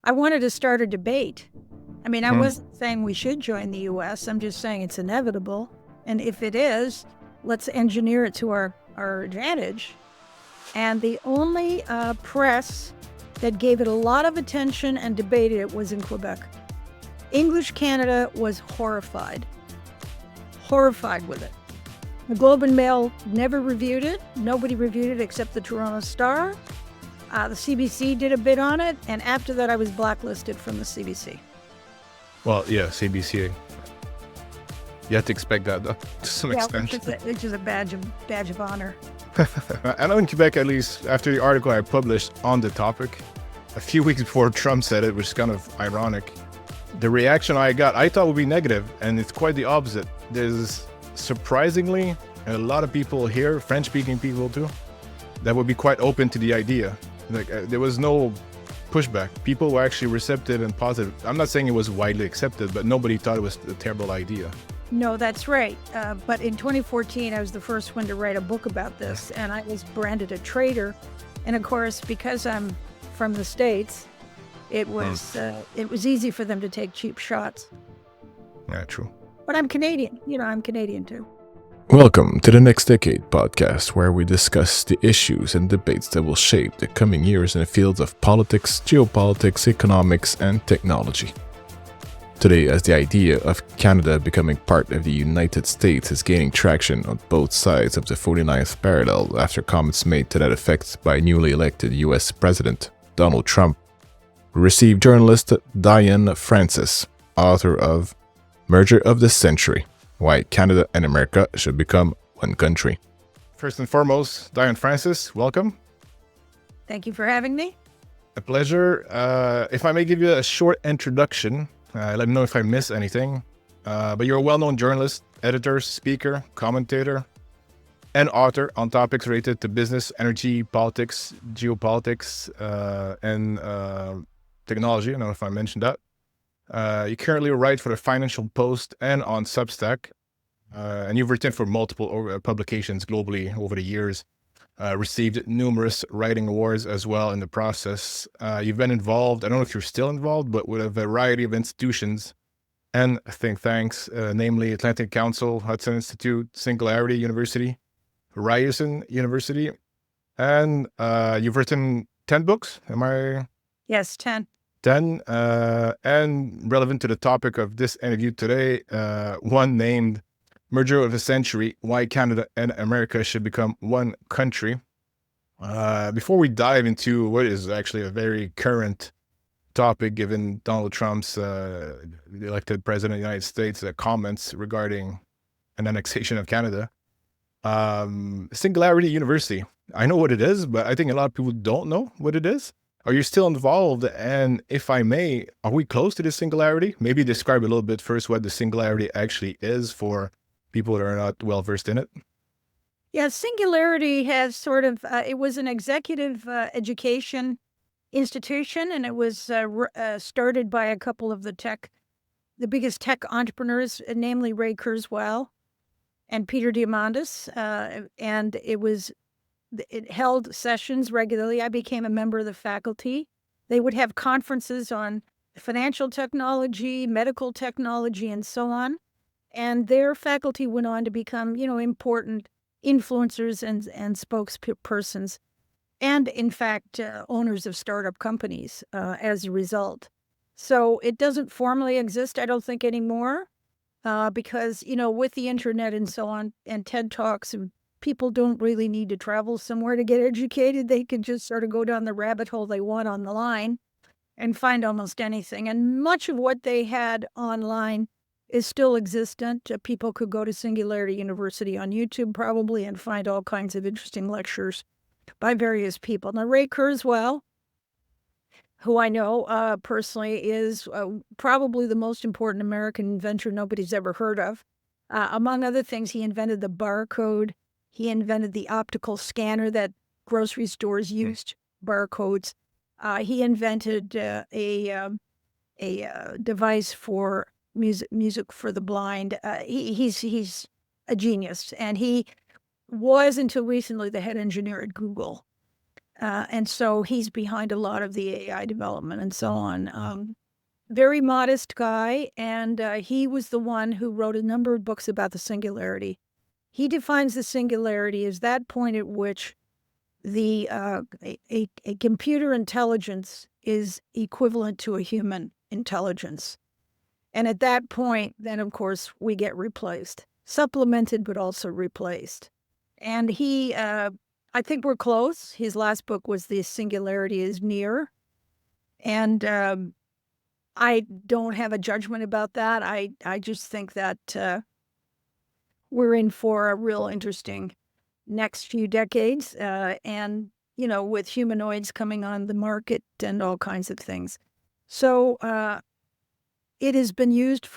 I wanted to start a debate. I mean, I wasn't saying we should join the U.S. I'm just saying it's inevitable. And if it is, let's engineer it to our advantage. And the only press that gave it a lot of attention and debated it was in Quebec. English Canada was horrified with it. The Globe and Mail never reviewed it. Nobody reviewed it except the Toronto Star. The CBC did a bit on it, and after that I was blacklisted from the CBC. Well, yeah, CBC. You have to expect that, though, to some extent. Which is a badge of honor. I know in Quebec, at least, after the article I published on the topic, a few weeks before Trump said it, which is kind of ironic, the reaction I got, I thought would be negative, and it's quite the opposite. There's surprisingly a lot of people here, French-speaking people too, that would be quite open to the idea. Like there was no pushback. People were actually receptive and positive. I'm not saying it was widely accepted, but nobody thought it was a terrible idea. No, that's right. But in 2014, I was the first one to write a book about this, and I was branded a traitor. And of course, because I'm from the States, it was easy for them to take cheap shots. Yeah, true. But I'm Canadian. I'm Canadian too. Welcome to the Next Decade podcast, where we discuss the issues and debates that will shape the coming years in the fields of politics, geopolitics, economics, and technology. Today, as the idea of Canada becoming part of the United States is gaining traction on both sides of the 49th parallel after comments made to that effect by newly elected U.S. President Donald Trump, we received journalist Diane Francis, author of Merger of the Century: Why Canada and America Should Become One Country. First and foremost, Diane Francis, welcome. Thank you for having me. A pleasure. If I may give you a short introduction, let me know if I miss anything. But you're a well-known journalist, editor, speaker, commentator, and author on topics related to business, energy, politics, geopolitics, and technology. I don't know if I mentioned that. You currently write for the Financial Post and on Substack, and you've written for multiple publications globally over the years, received numerous writing awards as well in the process. You've been involved, I don't know if you're still involved, but with a variety of institutions and think tanks, namely Atlantic Council, Hudson Institute, Singularity University, Ryerson University, and you've written 10 books, am I? Yes, 10. 10, and relevant to the topic of this interview today, one named Merger of the Century: Why Canada and America Should Become One Country. Before we dive into what is actually a very current topic, given Donald Trump's elected president of the United States comments regarding an annexation of Canada, Singularity University. I know what it is, but I think a lot of people don't know what it is. Are you still involved? And if I may, are we close to the Singularity? Maybe describe a little bit first what the Singularity actually is for people that are not well versed in it. Yeah, Singularity has sort of, it was an executive education institution, and it was started by a couple of the biggest tech entrepreneurs, namely Ray Kurzweil and Peter Diamandis, and it held sessions regularly. I became a member of the faculty. They would have conferences on financial technology, medical technology, and so on. And their faculty went on to become, important influencers and spokespersons, and in fact, owners of startup companies as a result. So it doesn't formally exist, I don't think, anymore, because, with the internet and so on, and TED Talks, and people don't really need to travel somewhere to get educated. They can just sort of go down the rabbit hole they want on the line and find almost anything. And much of what they had online is still existent. People could go to Singularity University on YouTube probably and find all kinds of interesting lectures by various people. Now, Ray Kurzweil, who I know personally, is probably the most important American inventor nobody's ever heard of. Among other things, he invented the barcode. He invented the optical scanner that grocery stores used, barcodes. He invented a device for music for the blind. He's a genius, and he was until recently the head engineer at Google. And so he's behind a lot of the AI development and so on. Very modest guy, and he was the one who wrote a number of books about the singularity. He defines the singularity as that point at which a computer intelligence is equivalent to a human intelligence. And at that point, then, of course, we get replaced, supplemented, but also replaced. And I think we're close. His last book was The Singularity is Near. And I don't have a judgment about that. I just think that we're in for a real interesting next few decades. And, with humanoids coming on the market and all kinds of things. So it has been used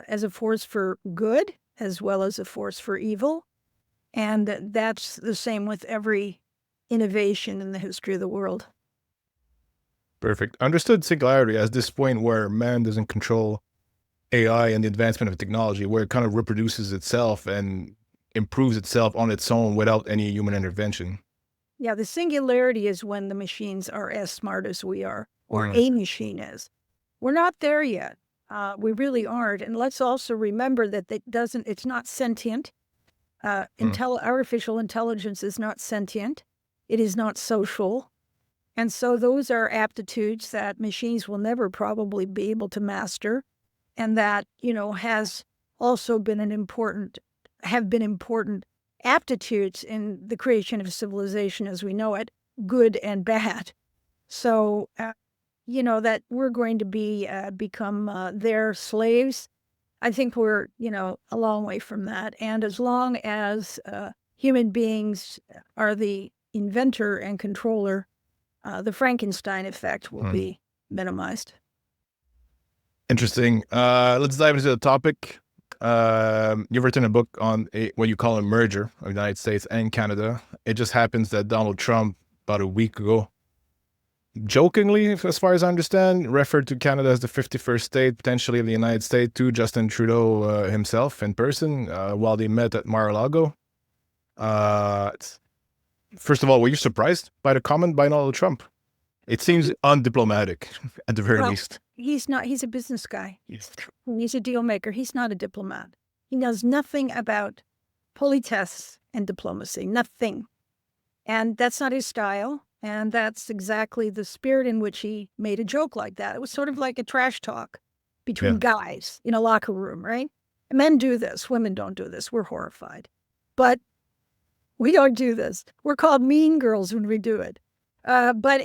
as a force for good as well as a force for evil. And that's the same with every innovation in the history of the world. Perfect. Understood Singularity as this point where man doesn't control AI and the advancement of technology, where it kind of reproduces itself and improves itself on its own without any human intervention. Yeah, the singularity is when the machines are as smart as we are, or a machine is. We're not there yet. We really aren't. And let's also remember that it's not sentient. Artificial intelligence is not sentient. It is not social. And so those are aptitudes that machines will never probably be able to master, and that, has also been important aptitudes in the creation of civilization as we know it, good and bad. So, that we're going to become their slaves. I think we're, a long way from that. And as long as human beings are the inventor and controller, the Frankenstein effect will be minimized. Interesting. Let's dive into the topic. You've written a book on what you call a merger of the United States and Canada. It just happens that Donald Trump, about a week ago, jokingly, as far as I understand, referred to Canada as the 51st state, potentially of the United States, to Justin Trudeau himself in person while they met at Mar-a-Lago. First of all, were you surprised by the comment by Donald Trump? It seems undiplomatic, at the very least. He's not. He's a business guy. Yes. He's a deal maker. He's not a diplomat. He knows nothing about politesse and diplomacy. Nothing. And that's not his style. And that's exactly the spirit in which he made a joke like that. It was sort of like a trash talk between guys in a locker room, right? Men do this. Women don't do this. We're horrified. But we don't do this. We're called mean girls when we do it. But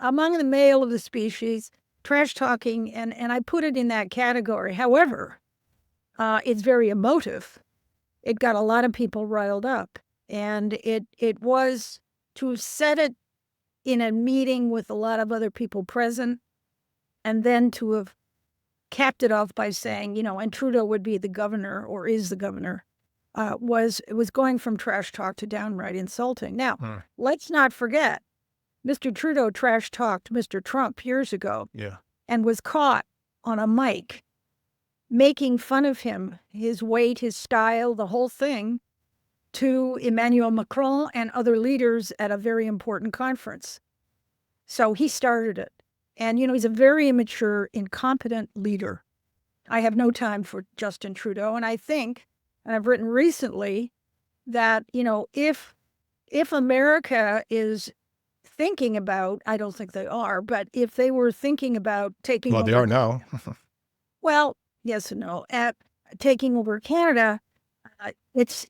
among the male of the species, trash talking, and I put it in that category. However, it's very emotive. It got a lot of people riled up. And it was to have said it in a meeting with a lot of other people present, and then to have capped it off by saying, and Trudeau would be the governor or is the governor, it was going from trash talk to downright insulting. Now, let's not forget, Mr. Trudeau trash talked Mr. Trump years ago and was caught on a mic making fun of him, his weight, his style, the whole thing, to Emmanuel Macron and other leaders at a very important conference. So he started it. And, he's a very immature, incompetent leader. I have no time for Justin Trudeau. And I think, and I've written recently, that, if America is thinking about, I don't think they are, but if they were thinking about taking over... Well, they are now. Well, yes and no. At taking over Canada, it's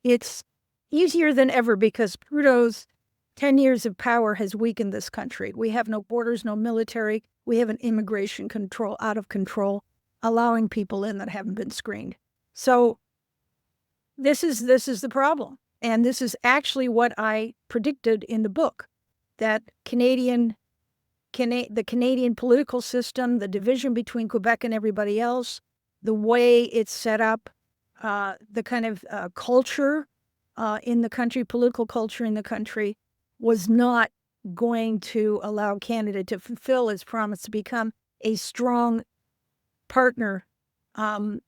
easier than ever because Trudeau's 10 years of power has weakened this country. We have no borders, no military. We have an immigration control out of control, allowing people in that haven't been screened. So this is the problem. And this is actually what I predicted in the book, that the Canadian political system, the division between Quebec and everybody else, the way it's set up, the kind of culture in the country, political culture in the country, was not going to allow Canada to fulfill its promise to become a strong partner, a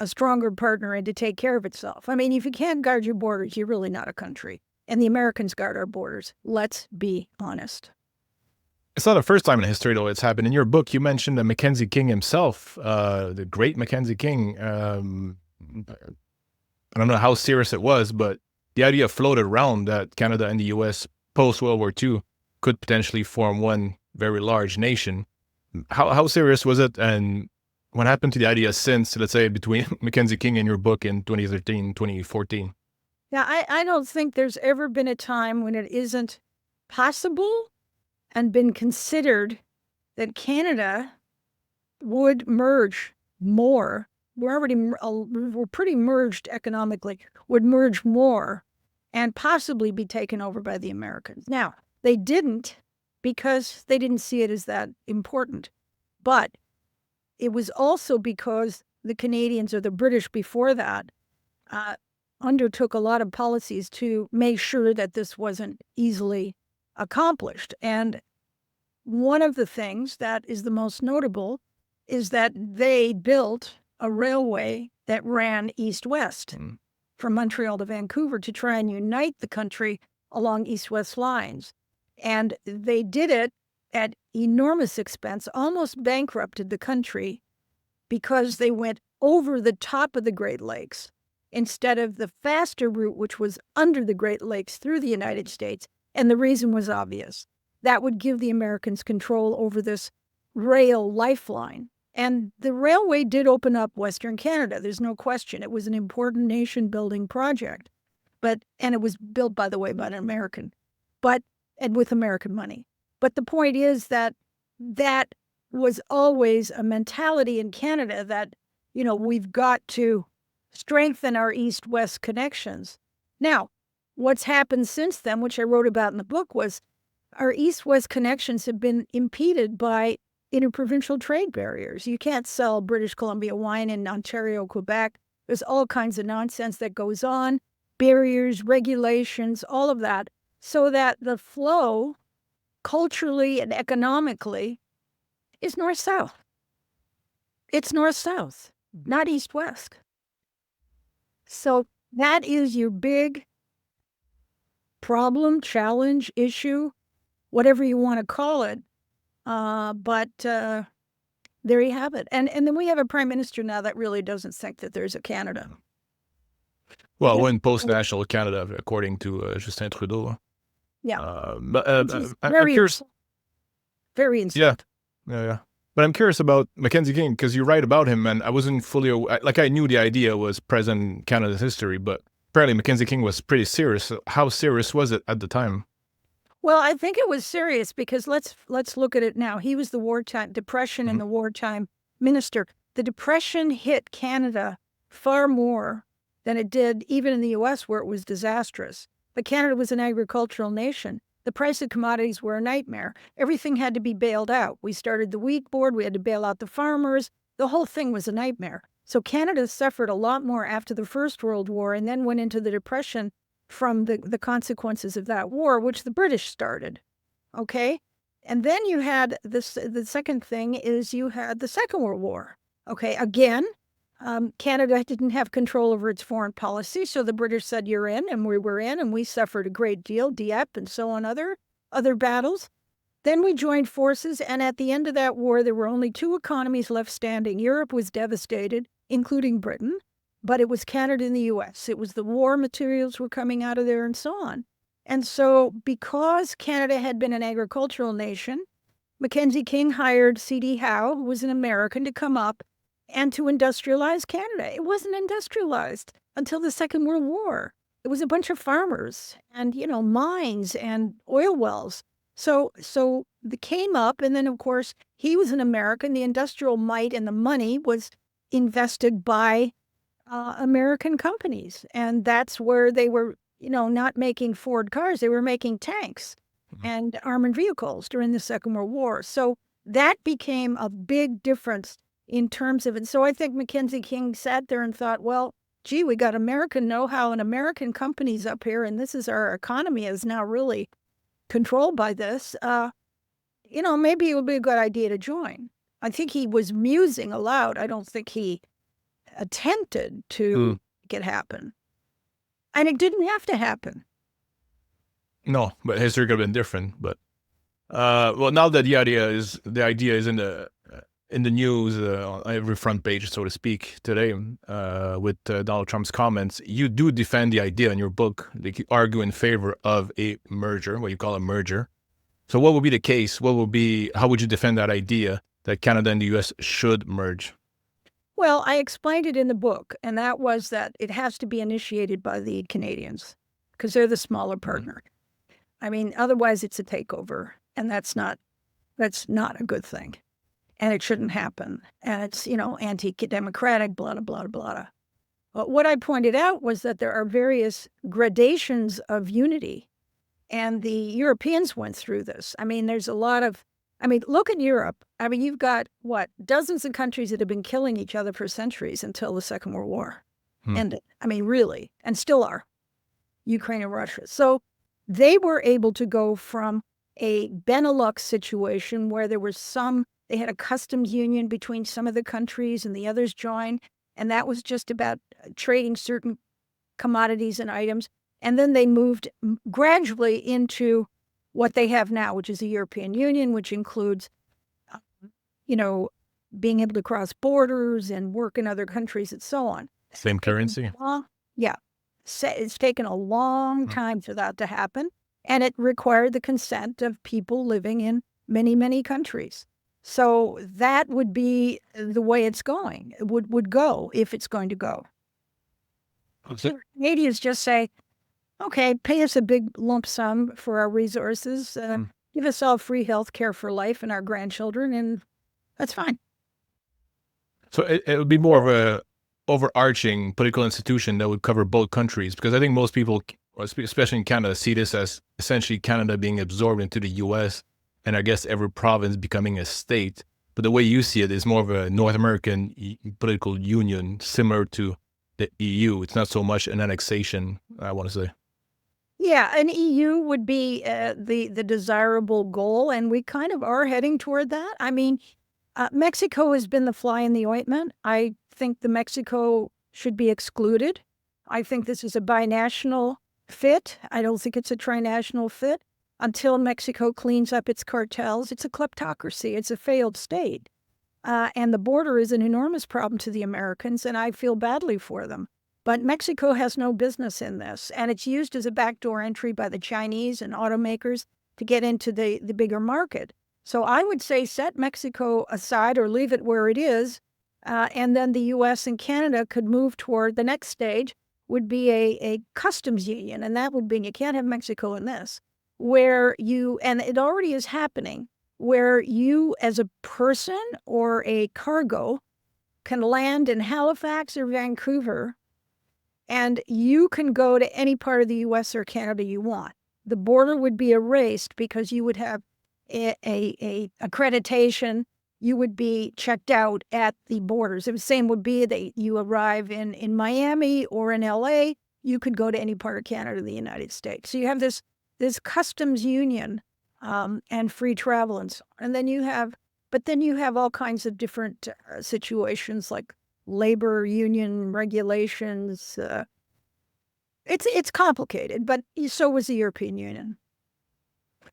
stronger partner, and to take care of itself. I mean, if you can't guard your borders, you're really not a country. And the Americans guard our borders. Let's be honest. It's not the first time in history, though, it's happened. In your book, you mentioned the Mackenzie King himself, the great Mackenzie King. I don't know how serious it was, but the idea floated around that Canada and the U.S. post-World War II could potentially form one very large nation. How serious was it, and what happened to the idea since, let's say, between Mackenzie King and your book in 2013, 2014? Yeah, I don't think there's ever been a time when it isn't possible and been considered that Canada would merge more. We're pretty merged economically, would merge more and possibly be taken over by the Americans. Now, they didn't because they didn't see it as that important. But it was also because the Canadians or the British before that undertook a lot of policies to make sure that this wasn't easily accomplished. And one of the things that is the most notable is that they built a railway that ran east-west from Montreal to Vancouver to try and unite the country along east-west lines. And they did it at enormous expense, almost bankrupted the country because they went over the top of the Great Lakes instead of the faster route, which was under the Great Lakes through the United States. And the reason was obvious. That would give the Americans control over this rail lifeline. And the railway did open up Western Canada. There's no question. It was an important nation-building project. And it was built, by the way, by an American, and with American money. But the point is that was always a mentality in Canada that, we've got to strengthen our east-west connections. Now, what's happened since then, which I wrote about in the book, was our east-west connections have been impeded by interprovincial trade barriers. You can't sell British Columbia wine in Ontario, Quebec. There's all kinds of nonsense that goes on, barriers, regulations, all of that, so that the flow, culturally and economically, is north-south. It's north-south, not east-west. So that is your big problem, challenge, issue, whatever you want to call it. But there you have it. And then we have a prime minister now that really doesn't think that there's a Canada. Well, when post-national Canada, according to Justin Trudeau. Yeah. I'm Very curious. Very insulting. Yeah. But I'm curious about Mackenzie King, because you write about him, and I wasn't fully I knew the idea was present in Canada's history, but apparently Mackenzie King was pretty serious. How serious was it at the time? Well, I think it was serious because let's look at it now. He was the wartime depression and the wartime minister. The depression hit Canada far more than it did even in the U.S., where it was disastrous. But Canada was an agricultural nation. The price of commodities were a nightmare. Everything had to be bailed out. We started the wheat board. We had to bail out the farmers. The whole thing was a nightmare. So Canada suffered a lot more after the First World War and then went into the Depression from the consequences of that war, which the British started. Okay? And then you had this, the second thing is you had the Second World War. Okay? Again, Canada didn't have control over its foreign policy, so the British said, you're in, and we were in, and we suffered a great deal, Dieppe and so on, other battles. Then we joined forces, and at the end of that war, there were only two economies left standing. Europe was devastated, including Britain, but it was Canada and the U.S. It was the war materials were coming out of there and so on. And so because Canada had been an agricultural nation, Mackenzie King hired C.D. Howe, who was an American, to come up and to industrialize Canada. It wasn't industrialized until the Second World War. It was a bunch of farmers and, mines and oil wells. So they came up, and then, of course, he was an American. The industrial might and the money was invested by American companies. And that's where they were, not making Ford cars. They were making tanks and armored vehicles during the Second World War. So that became a big difference in terms of it. So I think Mackenzie King sat there and thought, well, gee, we got American know-how and American companies up here, and this is our economy is now really controlled by this. Maybe it would be a good idea to join. I think he was musing aloud. I don't think he attempted to make it happen. And it didn't have to happen. No, but history could have been different. But Well, now that the idea is in the news on every front page, so to speak, today with Donald Trump's comments, you do defend the idea in your book. Like, you argue in favor of a merger, what you call a merger. So, what would be the case? How would you defend that idea that Canada and the U.S. should merge? Well, I explained it in the book, and that was that it has to be initiated by the Canadians because they're the smaller partner. I mean, otherwise it's a takeover, and that's not a good thing, and it shouldn't happen. And it's, anti-democratic, blah, blah, blah, blah. But what I pointed out was that there are various gradations of unity, and the Europeans went through this. I mean, there's a lot of, look at Europe. I mean, you've got, dozens of countries that have been killing each other for centuries until the Second World War ended. I mean, really, and still are, Ukraine and Russia. So they were able to go from a Benelux situation where they had a customs union between some of the countries and the others joined, and that was just about trading certain commodities and items. And then they moved gradually into what they have now, which is the European Union, which includes, being able to cross borders and work in other countries and so on. Same currency? Yeah. It's taken a long time for that to happen, and it required the consent of people living in many, many countries. So that would be the way it's going. It would go if it's going to go. So Canadians just say, okay, pay us a big lump sum for our resources, give us all free health care for life and our grandchildren, and that's fine. So it would be more of a overarching political institution that would cover both countries, because I think most people, especially in Canada, see this as essentially Canada being absorbed into the U.S. and I guess every province becoming a state. But the way you see it is more of a North American political union, similar to the EU. It's not so much an annexation, I want to say. Yeah, an EU would be the desirable goal, and we kind of are heading toward that. I mean, Mexico has been the fly in the ointment. I think the Mexico should be excluded. I think this is a binational fit. I don't think it's a trinational fit. Until Mexico cleans up its cartels, it's a kleptocracy. It's a failed state. And the border is an enormous problem to the Americans, and I feel badly for them. But Mexico has no business in this, and it's used as a backdoor entry by the Chinese and automakers to get into the bigger market. So I would say set Mexico aside or leave it where it is, and then the U.S. and Canada could move toward the next stage would be a customs union, and that would mean you can't have Mexico in this, where and it already is happening, where you as a person or a cargo can land in Halifax or Vancouver, and you can go to any part of the U.S. or Canada you want. The border would be erased because you would have a accreditation. You would be checked out at the borders. The same would be that you arrive in Miami or in L.A., you could go to any part of Canada or the United States. So you have this customs union and free travel and so on. And then you have all kinds of different situations like labor union regulations. It's complicated, but so was the European Union.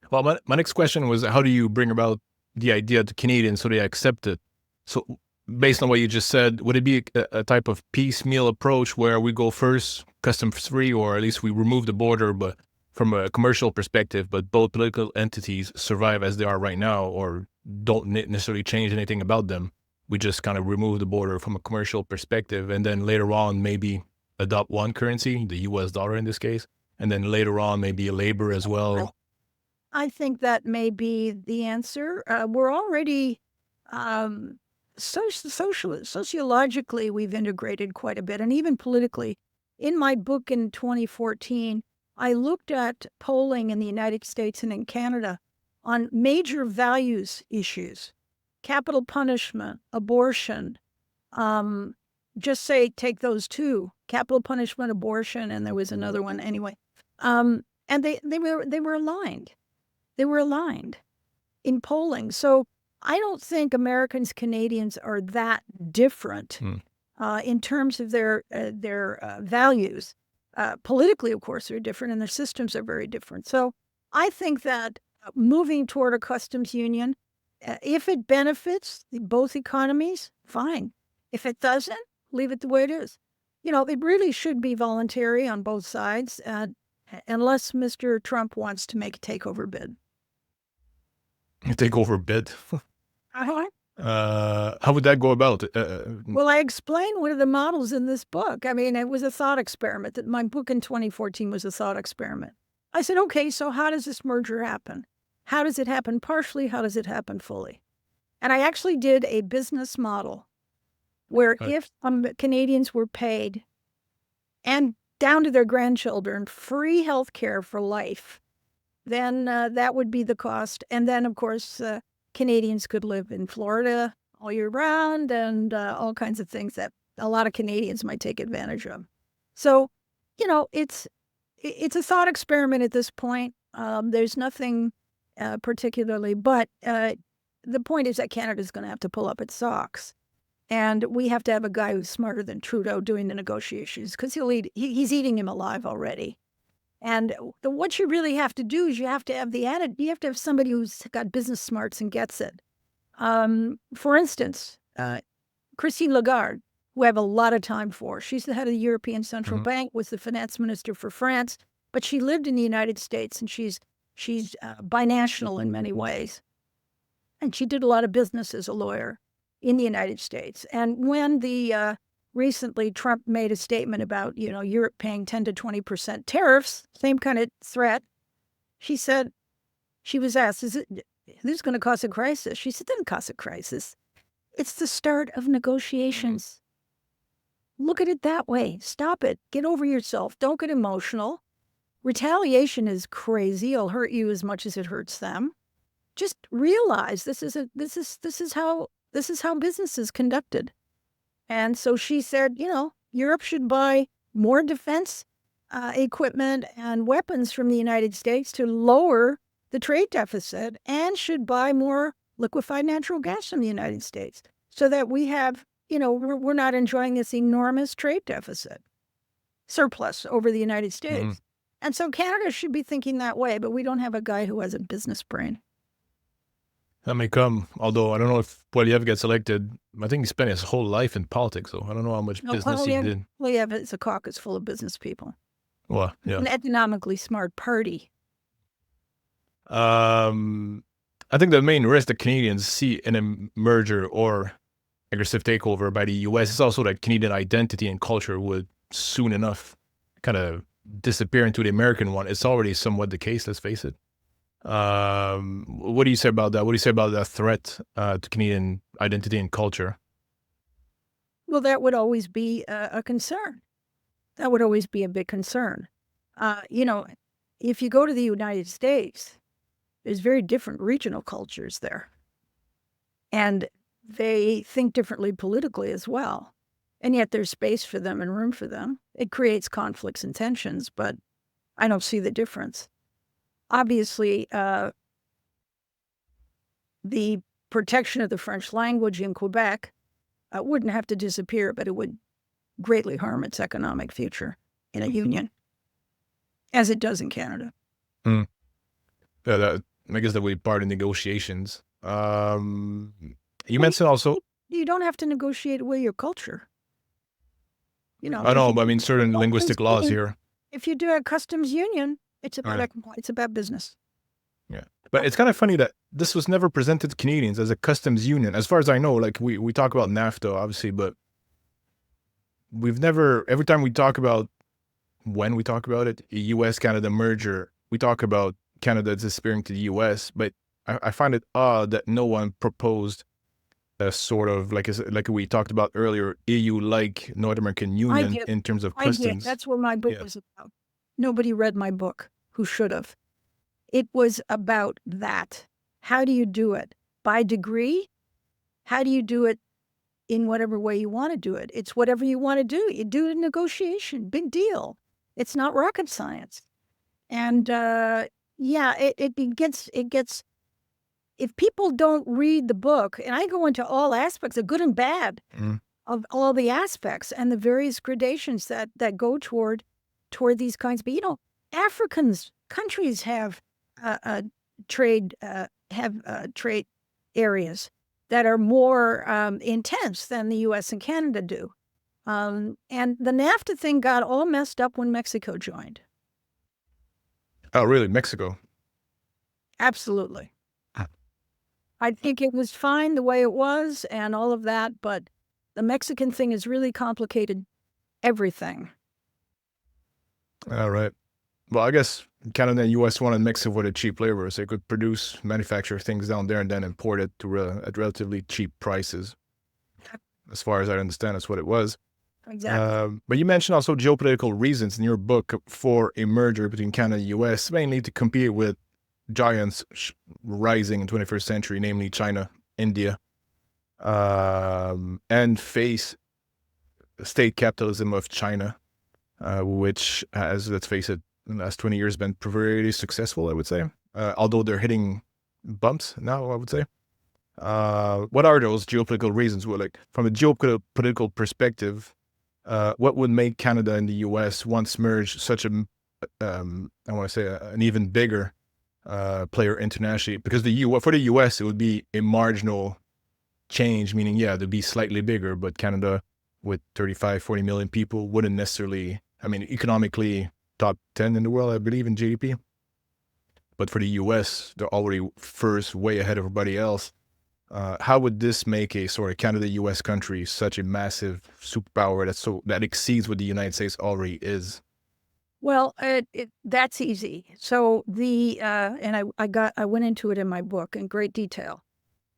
Well, my next question was, how do you bring about the idea to Canadians so they accept it? So based on what you just said, would it be a type of piecemeal approach where we go first customs free, or at least we remove the border, but from a commercial perspective, but both political entities survive as they are right now, or don't necessarily change anything about them? We just kind of remove the border from a commercial perspective, and then later on maybe adopt one currency, the US dollar in this case, and then later on maybe a labor as well. I think that may be the answer. We're already sociologically, we've integrated quite a bit, and even politically. In my book in 2014, I looked at polling in the United States and in Canada on major values issues: capital punishment, abortion. Just take those two: capital punishment, abortion, and there was another one anyway. And they were aligned. They were aligned in polling. So I don't think Americans, Canadians are that different in terms of their values. Politically, of course, they're different, and their systems are very different. So I think that moving toward a customs union. If it benefits both economies, fine. If it doesn't, leave it the way it is. It really should be voluntary on both sides, unless Mr. Trump wants to make a takeover bid. Takeover bid. Uh-huh. How would that go about? Well, I explained one of the models in this book. I mean, it was a thought experiment. My book in 2014 was a thought experiment. I said, okay, so how does this merger happen? How does it happen partially? How does it happen fully? And I actually did a business model where if Canadians were paid and down to their grandchildren free health care for life, then that would be the cost. And then, of course, Canadians could live in Florida all year round and all kinds of things that a lot of Canadians might take advantage of. So, it's a thought experiment at this point. There's nothing particularly, but the point is that Canada's going to have to pull up its socks. And we have to have a guy who's smarter than Trudeau doing the negotiations because he's eating him alive already. And what you really have to do is you have to have somebody who's got business smarts and gets it. For instance, Christine Lagarde, who I have a lot of time for. She's the head of the European Central Bank, was the finance minister for France, but she lived in the United States, and she's binational in many ways. And she did a lot of business as a lawyer in the United States. And when recently Trump made a statement about, Europe paying 10 to 20% tariffs, same kind of threat, she said, she was asked, this is going to cause a crisis? She said, it didn't cause a crisis. It's the start of negotiations. Look at it that way. Stop it. Get over yourself. Don't get emotional. Retaliation is crazy. It'll hurt you as much as it hurts them. Just realize this is how business is conducted. And so she said, Europe should buy more defense equipment and weapons from the United States to lower the trade deficit, and should buy more liquefied natural gas from the United States so that we have, we're not enjoying this enormous trade deficit surplus over the United States. And so Canada should be thinking that way, but we don't have a guy who has a business brain. That may come, although I don't know if Poilievre gets elected. I think he spent his whole life in politics, so I don't know how much business he did. Poilievre is a caucus full of business people. Well, yeah. An economically smart party. I think the main risk that Canadians see in a merger or aggressive takeover by the U.S. is also that Canadian identity and culture would soon enough kind of disappear into the American one. It's already somewhat the case, let's face it. What do you say about that? What do you say about that threat to Canadian identity and culture? Well, that would always be a concern. That would always be a big concern. If you go to the United States, there's very different regional cultures there. And they think differently politically as well. And yet there's space for them and room for them. It creates conflicts and tensions, but I don't see the difference. Obviously, the protection of the French language in Quebec wouldn't have to disappear, but it would greatly harm its economic future in a union, as it does in Canada. Yeah, I guess that would be part of negotiations. You mentioned also... You don't have to negotiate away your culture. I know, but I mean certain linguistic laws here. If you do a customs union, it's about business. Yeah. But it's kind of funny that this was never presented to Canadians as a customs union. As far as I know, like we talk about NAFTA, obviously, but we've never, every time we talk about, when we talk about it, U.S.-Canada merger, we talk about Canada disappearing to the U.S., but I find it odd that no one proposed a sort of, like we talked about earlier, EU-like North American Union in terms of customs. That's what my book was about. Nobody read my book, who should have. It was about that. How do you do it? By degree? How do you do it in whatever way you want to do it? It's whatever you want to do. You do a negotiation. Big deal. It's not rocket science. And it gets, if people don't read the book, and I go into all aspects, the good and bad of all the aspects and the various gradations that go toward these kinds. But, Africans, countries have trade areas that are more intense than the U.S. and Canada do. And the NAFTA thing got all messed up when Mexico joined. Oh, really? Mexico? Absolutely. Ah. I think it was fine the way it was and all of that, but the Mexican thing has really complicated everything. All right. Well, I guess Canada and U.S. wanted Mexico for the cheap labor, so they could manufacture things down there and then import it at relatively cheap prices. As far as I understand, that's what it was. Exactly. But you mentioned also geopolitical reasons in your book for a merger between Canada and U.S., mainly to compete with giants rising in 21st century, namely China, India, and face state capitalism of China, which has, let's face it, in the last 20 years been very successful, I would say. Although they're hitting bumps now, I would say. What are those geopolitical reasons? Well, like from a geopolitical perspective, what would make Canada and the U.S. once merged such a, I want to say, an even bigger player internationally? Because for the U.S. it would be a marginal change, meaning they'd be slightly bigger, but Canada with 35, 40 million people wouldn't necessarily, economically top 10 in the world, I believe, in GDP. But for the U.S., they're already first, way ahead of everybody else. How would this make a sort of Canada-U.S. country such a massive superpower that exceeds what the United States already is? Well, that's easy. So and I went into it in my book in great detail,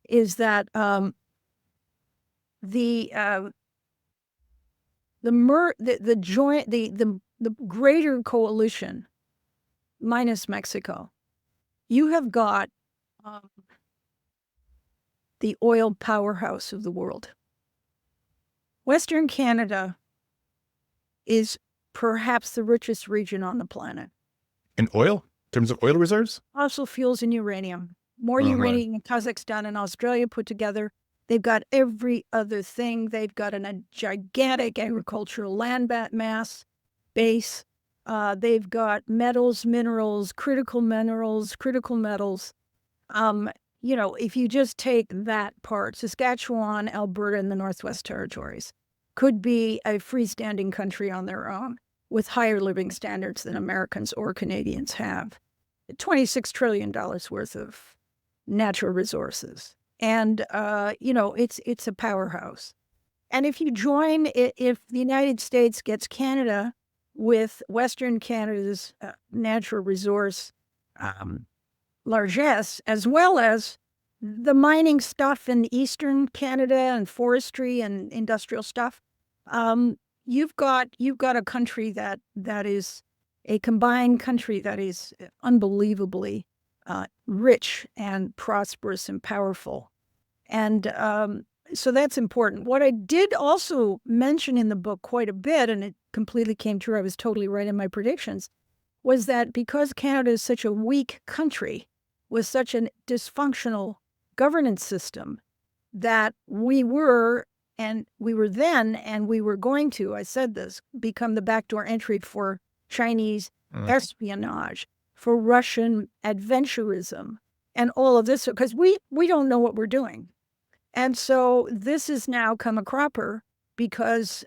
is that the greater coalition minus Mexico, you have got the oil powerhouse of the world. Western Canada is perhaps the richest region on the planet. In oil? In terms of oil reserves? Fossil fuels and uranium. More Uh-huh. uranium than Kazakhstan and Australia put together. They've got every other thing. They've got a gigantic agricultural land mass base. They've got metals, minerals, critical metals. If you just take that part, Saskatchewan, Alberta, and the Northwest Territories could be a freestanding country on their own with higher living standards than Americans or Canadians have. $26 trillion worth of natural resources. And, it's a powerhouse. And if the United States gets Canada with Western Canada's natural resource largesse, as well as the mining stuff in Eastern Canada and forestry and industrial stuff, you've got a country that is a combined country that is unbelievably rich and prosperous and powerful. And so that's important. What I did also mention in the book quite a bit, and it completely came true, I was totally right in my predictions, was that because Canada is such a weak country with such a dysfunctional governance system, that we were then, and we were going to, I said this, become the backdoor entry for Chinese espionage, for Russian adventurism, and all of this, because we don't know what we're doing. And so this has now come a cropper because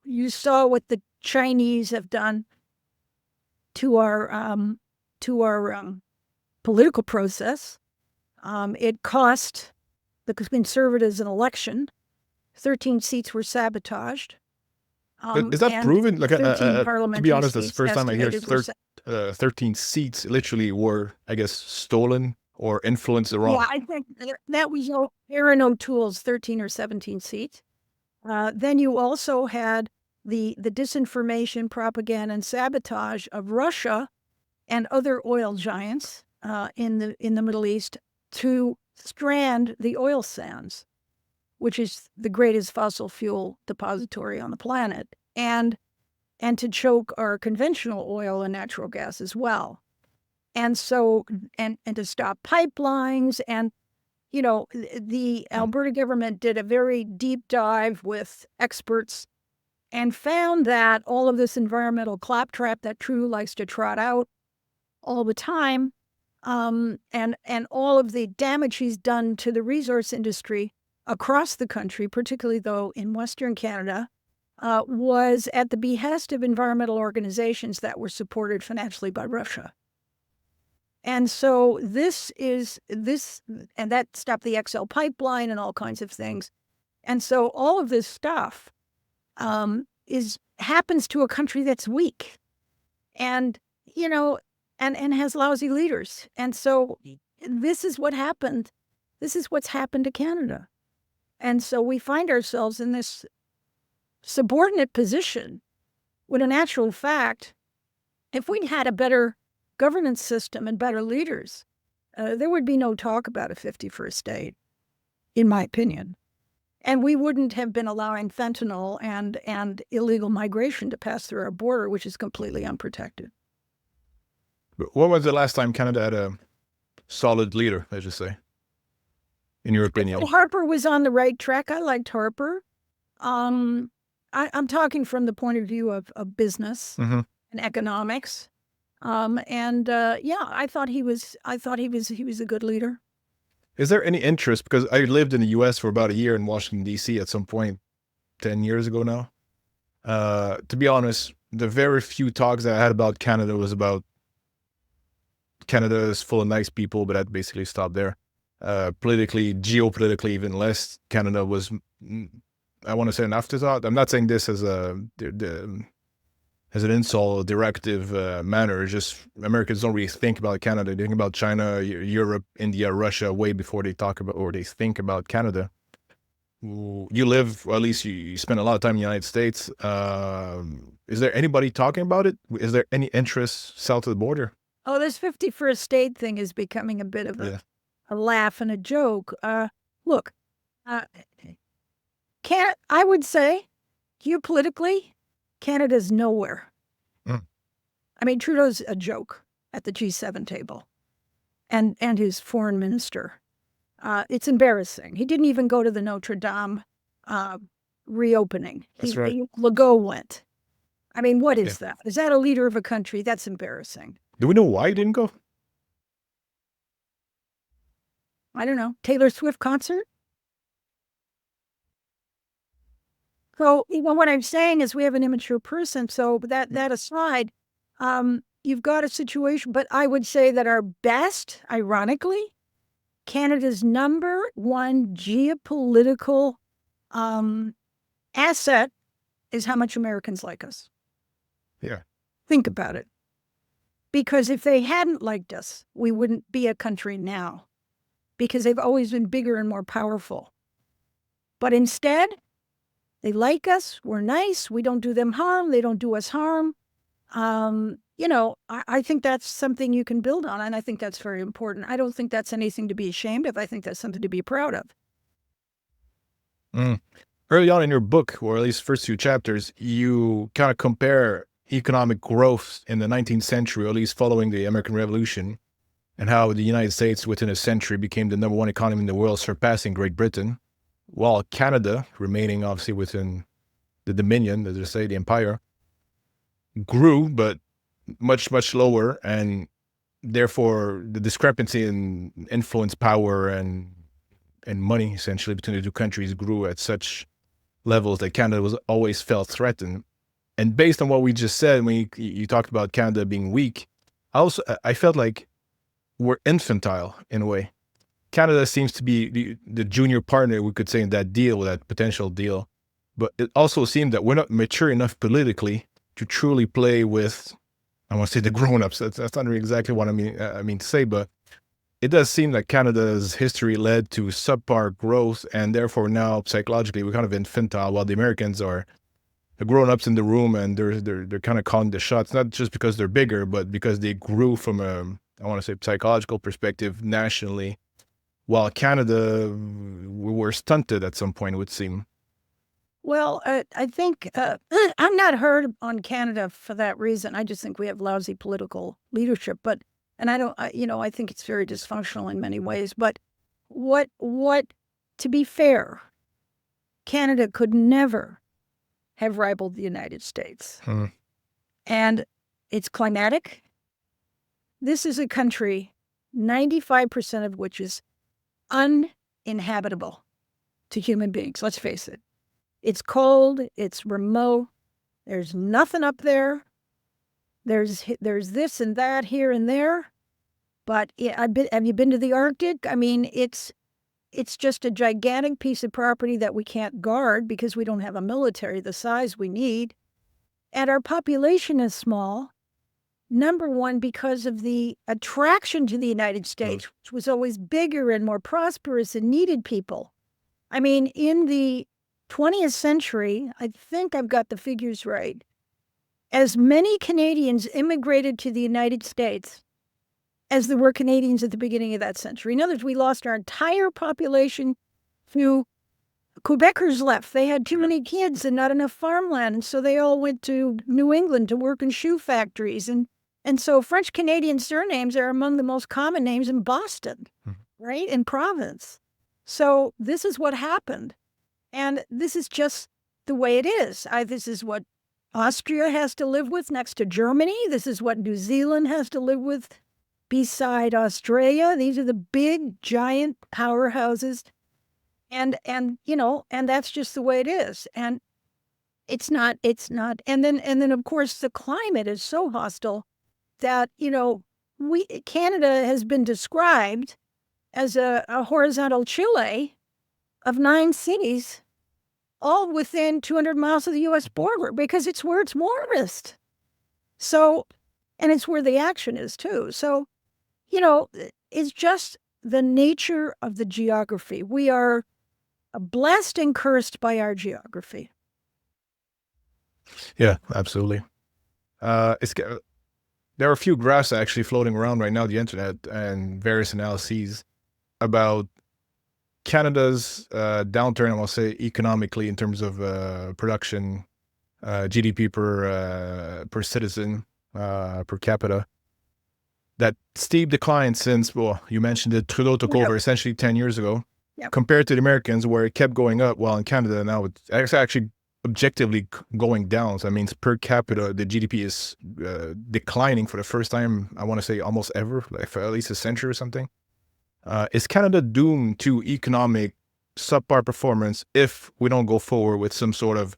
you saw what the Chinese have done to our political process. It cost the Conservatives an election. 13 seats were sabotaged. Is that proven? Like, to be honest, that's the first time I hear 13 seats literally were, I guess, stolen or influenced the wrong. Yeah, I think that was Aaron O'Toole's 13 or 17 seats. Then you also had the disinformation, propaganda, and sabotage of Russia and other oil giants in the Middle East to strand the oil sands, which is the greatest fossil fuel depository on the planet, and to choke our conventional oil and natural gas as well. And so, and to stop pipelines. And, the Alberta government did a very deep dive with experts and found that all of this environmental claptrap that True likes to trot out all the time and all of the damage he's done to the resource industry across the country, particularly though in Western Canada, was at the behest of environmental organizations that were supported financially by Russia. And so and that stopped the XL pipeline and all kinds of things. And so all of this stuff happens to a country that's weak, and and has lousy leaders. And so this is what happened. This is what's happened to Canada. And so we find ourselves in this subordinate position when, in actual fact, if we had a better governance system and better leaders, there would be no talk about a 51st state, in my opinion. And we wouldn't have been allowing fentanyl and illegal migration to pass through our border, which is completely unprotected. But when was the last time Canada had a solid leader, let's just say, in your opinion? Harper was on the right track. I liked Harper. I'm talking from the point of view of business and economics. I thought he was a good leader. Is there any interest, because I lived in the U.S. for about a year in Washington, D.C. at some point 10 years ago now. To be honest, the very few talks that I had about Canada was about Canada is full of nice people, but that basically stopped there. Politically, geopolitically, even less. Canada was, I want to say, an afterthought. I'm not saying this as as an insult, directive manner. It's just Americans don't really think about Canada. They think about China, Europe, India, Russia way before they talk about or they think about Canada. You live, or at least you spend a lot of time in the United States. Is there anybody talking about it? Is there any interest south of the border? Oh, this 51st state thing is becoming a bit of a laugh and a joke. Look, I would say, geopolitically, Canada's nowhere. I mean, Trudeau's a joke at the G7 table, and his foreign minister. It's embarrassing. He didn't even go to the Notre Dame reopening. That's right. Legault went. I mean, what is that? Is that a leader of a country? That's embarrassing. Do we know why he didn't go? I don't know. Taylor Swift concert? So what I'm saying is we have an immature person. So that aside, you've got a situation. But I would say that our best, ironically, Canada's number one geopolitical asset is how much Americans like us. Yeah. Think about it. Because if they hadn't liked us, we wouldn't be a country now. Because they've always been bigger and more powerful. But instead, they like us, we're nice, we don't do them harm, they don't do us harm. I think that's something you can build on, and I think that's very important. I don't think that's anything to be ashamed of. I think that's something to be proud of. Early on in your book, or at least first few chapters, you kind of compare economic growth in the 19th century, or at least following the American Revolution, and how the United States within a century became the number one economy in the world, surpassing Great Britain, while Canada, remaining obviously within the Dominion, as they say, the empire, grew, but much, much lower, and therefore the discrepancy in influence, power, and money, essentially, between the two countries grew at such levels that Canada was always felt threatened. And based on what we just said, when you talked about Canada being weak, I felt like we're infantile in a way. Canada seems to be the junior partner, we could say, in that deal, that potential deal. But it also seemed that we're not mature enough politically to truly play with, I want to say, the grown-ups. That's not really exactly what I mean to say, but it does seem that Canada's history led to subpar growth, and therefore now psychologically we're kind of infantile, while the Americans are the grown-ups in the room, and they're kind of calling the shots, not just because they're bigger, but because they grew from a, I want to say, psychological perspective nationally, while Canada, we were stunted at some point, it would seem. Well, I think I'm not hard on Canada for that reason. I just think we have lousy political leadership. And I think it's very dysfunctional in many ways. But to be fair, Canada could never have rivaled the United States. And it's climatic. This is a country 95% of which is uninhabitable to human beings. Let's face it. It's cold. It's remote. There's nothing up there. There's this and that here and there. But have you been to the Arctic? I mean, it's just a gigantic piece of property that we can't guard because we don't have a military the size we need. And our population is small. Number one, because of the attraction to the United States, which was always bigger and more prosperous and needed people. I mean, in the 20th century, I think I've got the figures right, as many Canadians immigrated to the United States as there were Canadians at the beginning of that century. In other words, we lost our entire population to Quebecers left. They had too many kids and not enough farmland, and so they all went to New England to work in shoe factories. And so French-Canadian surnames are among the most common names in Boston, right, in province. So this is what happened. And this is just the way it is. This is what Austria has to live with next to Germany. This is what New Zealand has to live with beside Australia. These are the big, giant powerhouses. And that's just the way it is. And it's not. And then of course the climate is so hostile that, Canada has been described as a horizontal Chile of 9 cities, all within 200 miles of the U.S. border, because it's where it's warmest. So, and it's where the action is too. So, it's just the nature of the geography. We are blessed and cursed by our geography. Yeah, absolutely. There are a few graphs actually floating around right now on the internet and various analyses about Canada's downturn, I will say, economically in terms of production, GDP per citizen, per capita. That steep decline since, you mentioned it, Trudeau took over essentially 10 years ago, compared to the Americans where it kept going up, while in Canada now it's actually objectively going down. So that means per capita, the GDP is declining for the first time, I want to say almost ever, like for at least a century or something. Is Canada doomed to economic subpar performance if we don't go forward with some sort of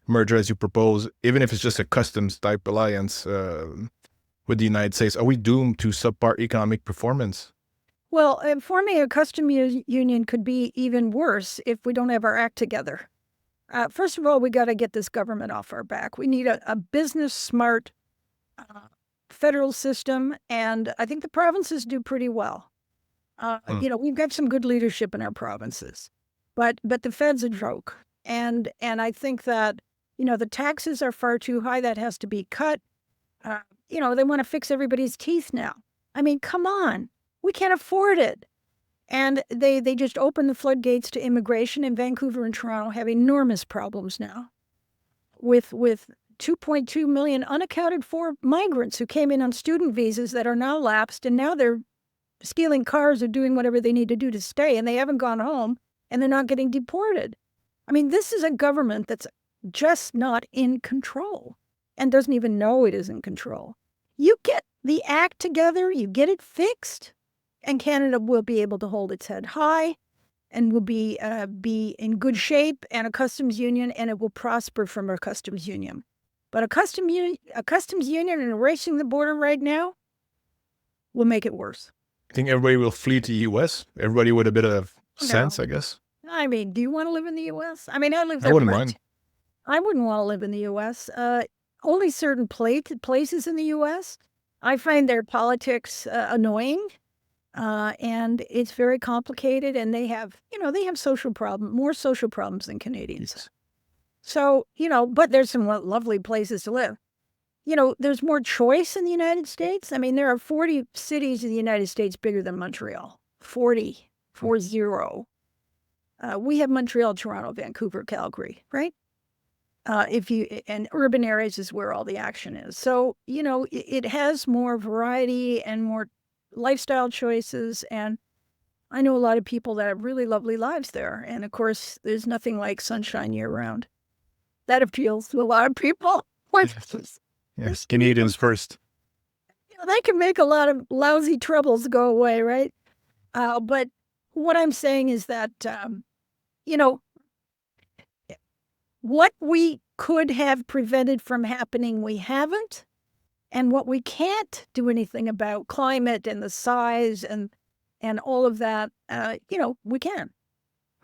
merger as you propose, even if it's just a customs type alliance with the United States? Are we doomed to subpar economic performance? Well, forming a customs union could be even worse if we don't have our act together. First of all, we got to get this government off our back. We need a business smart federal system, and I think the provinces do pretty well. We've got some good leadership in our provinces, but the Fed's a joke. And I think that, the taxes are far too high. That has to be cut. They want to fix everybody's teeth now. I mean, come on. We can't afford it. And they just opened the floodgates to immigration, and Vancouver and Toronto have enormous problems now with 2.2 million unaccounted for migrants who came in on student visas that are now lapsed, and now they're stealing cars or doing whatever they need to do to stay, and they haven't gone home, and they're not getting deported. I mean, this is a government that's just not in control and doesn't even know it is in control. You get the act together, you get it fixed, and Canada will be able to hold its head high and will be in good shape, and a customs union, and it will prosper from our customs union. But a customs union and erasing the border right now will make it worse. I think everybody will flee to the U.S. Everybody with a bit of sense, I guess. I mean, do you want to live in the U.S.? I mean, I live there. I wouldn't mind. I wouldn't want to live in the U.S. Only certain places in the U.S. I find their politics annoying, and it's very complicated. And they have more social problems than Canadians. Yes. So but there's some lovely places to live. There's more choice in the United States. I mean, there are 40 cities in the United States bigger than Montreal. 40. We have Montreal, Toronto, Vancouver, Calgary, right? And urban areas is where all the action is. So, it has more variety and more lifestyle choices. And I know a lot of people that have really lovely lives there. And of course, there's nothing like sunshine year round. That appeals to a lot of people. Yes, Canadians first. They can make a lot of lousy troubles go away, right? But what I'm saying is that, you know, what we could have prevented from happening, we haven't. And what we can't do anything about, climate and the size and all of that, we can.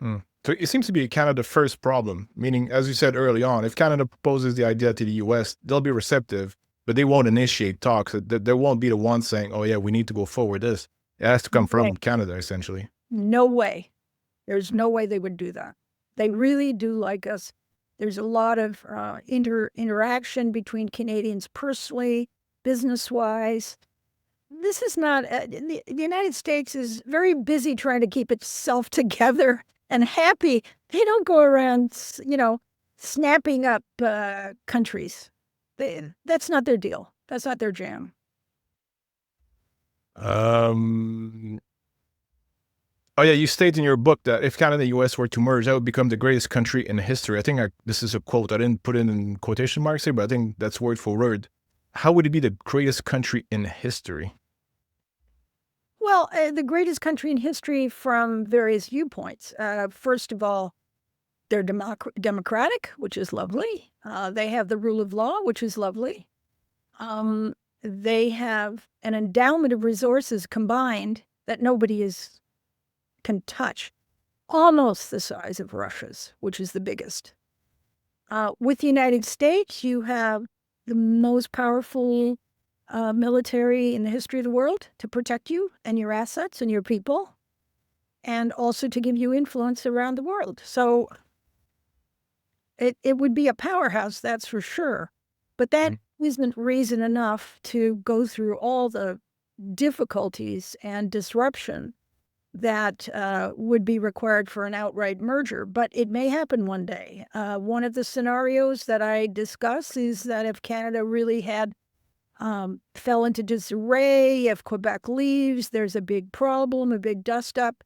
So it seems to be Canada's first problem, meaning, as you said early on, if Canada proposes the idea to the US, they'll be receptive, but they won't initiate talks. They won't be the ones saying, oh, yeah, we need to go forward this. It has to come from Canada, essentially. No way. There's no way they would do that. They really do like us. There's a lot of interaction between Canadians personally, business-wise. This is not, the United States is very busy trying to keep itself together and happy. They don't go around, snapping up countries. That's not their deal. That's not their jam. Oh, yeah, you state in your book that if Canada and the US were to merge, that would become the greatest country in history. I think this is a quote. I didn't put it in quotation marks here, but I think that's word for word. How would it be the greatest country in history? Well, the greatest country in history from various viewpoints. First of all, they're democratic, which is lovely. They have the rule of law, which is lovely. They have an endowment of resources combined that nobody can touch, almost the size of Russia's, which is the biggest. With the United States, you have the most powerful military in the history of the world to protect you and your assets and your people, and also to give you influence around the world. So it would be a powerhouse, that's for sure. But that isn't reason enough to go through all the difficulties and disruption that would be required for an outright merger. But it may happen one day. One of the scenarios that I discuss is that if Canada really had fell into disarray, if Quebec leaves, there's a big problem, a big dust-up,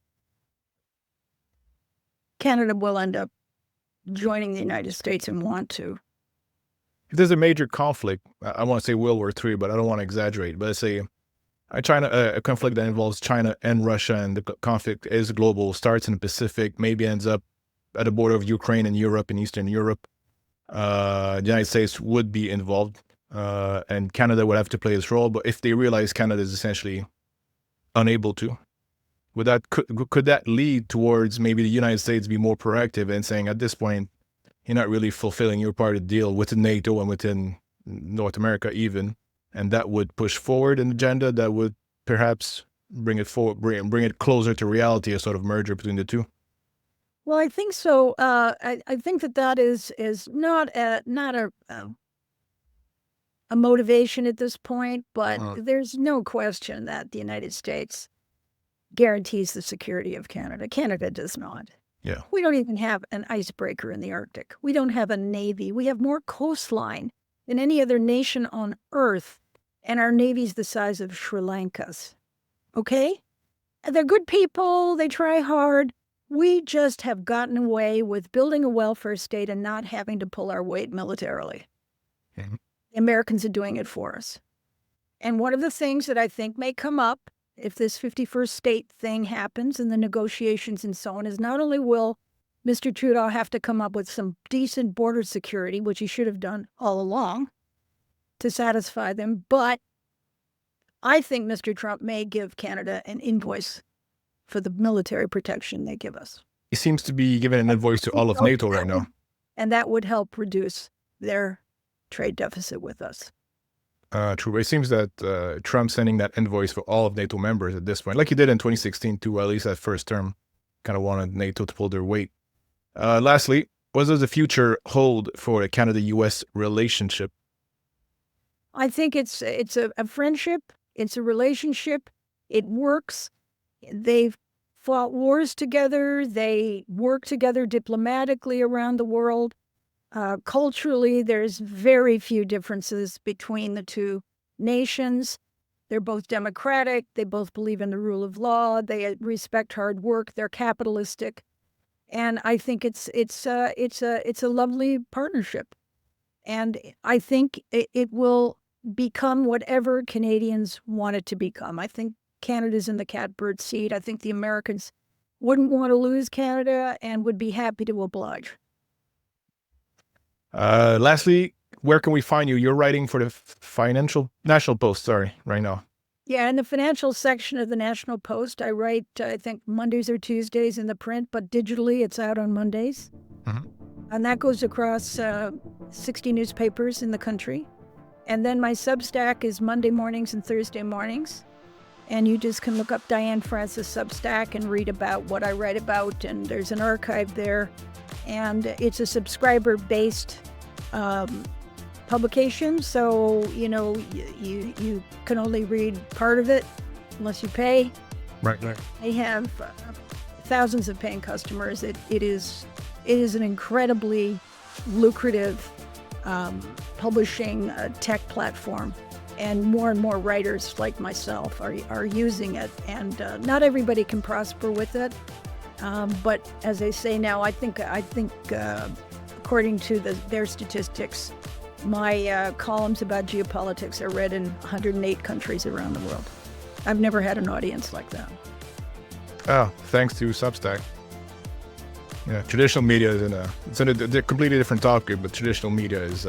Canada will end up joining the United States and want to. If there's a major conflict, I want to say World War III, but I don't want to exaggerate, but let's say a conflict that involves China and Russia, and the conflict is global, starts in the Pacific, maybe ends up at the border of Ukraine and Europe and Eastern Europe. The United States would be involved, and Canada would have to play its role. But if they realize Canada is essentially unable to, could that lead towards maybe the United States be more proactive and saying, at this point, you're not really fulfilling your part of the deal within NATO and within North America even, and that would push forward an agenda that would perhaps bring it forward, bring it closer to reality, a sort of merger between the two? Well, I think so. I think that is not a motivation at this point, but there's no question that the United States guarantees the security of Canada. Canada does not. Yeah. We don't even have an icebreaker in the Arctic. We don't have a navy. We have more coastline than any other nation on Earth, and our navy's the size of Sri Lanka's. Okay? They're good people. They try hard. We just have gotten away with building a welfare state and not having to pull our weight militarily. Mm-hmm. The Americans are doing it for us. And one of the things that I think may come up if this 51st state thing happens and the negotiations and so on is not only will Mr. Trudeau have to come up with some decent border security, which he should have done all along to satisfy them, but I think Mr. Trump may give Canada an invoice for the military protection they give us. He seems to be giving an invoice to all of NATO right now. And that would help reduce their trade deficit with us. True. It seems that Trump sending that invoice for all of NATO members at this point, like he did in 2016 too, at least that first term, kind of wanted NATO to pull their weight. Lastly, what does the future hold for the Canada-U.S. relationship? I think it's a friendship. It's a relationship. It works. They've fought wars together. They work together diplomatically around the world. Culturally, there's very few differences between the two nations. They're both democratic. They both believe in the rule of law. They respect hard work. They're capitalistic, and I think it's a lovely partnership. And I think it will become whatever Canadians want it to become. I think Canada's in the catbird seat. I think the Americans wouldn't want to lose Canada and would be happy to oblige. Lastly, where can we find you? You're writing for the National Post, right now. Yeah, in the financial section of the National Post, I write, I think, Mondays or Tuesdays in the print, but digitally it's out on Mondays. Mhm. And that goes across 60 newspapers in the country. And then my Substack is Monday mornings and Thursday mornings. And you just can look up Diane Francis Substack and read about what I write about. And there's an archive there. And it's a subscriber-based publication. So, you can only read part of it unless you pay. Right. They have thousands of paying customers. It is an incredibly lucrative publishing tech platform, and more writers like myself are using it. And not everybody can prosper with it, but as they say now, I think according to their statistics, my columns about geopolitics are read in 108 countries around the world. I've never had an audience like that. Oh, thanks to Substack. Yeah, traditional media is it's in a completely different topic, but traditional media is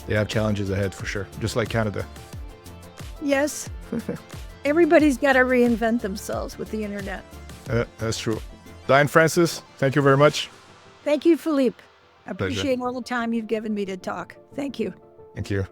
they have challenges ahead for sure, just like Canada. Yes, everybody's got to reinvent themselves with the internet. That's true. Diane Francis, thank you very much. Thank you, Philippe. I Pleasure. appreciate all the time you've given me to talk. Thank you. Thank you.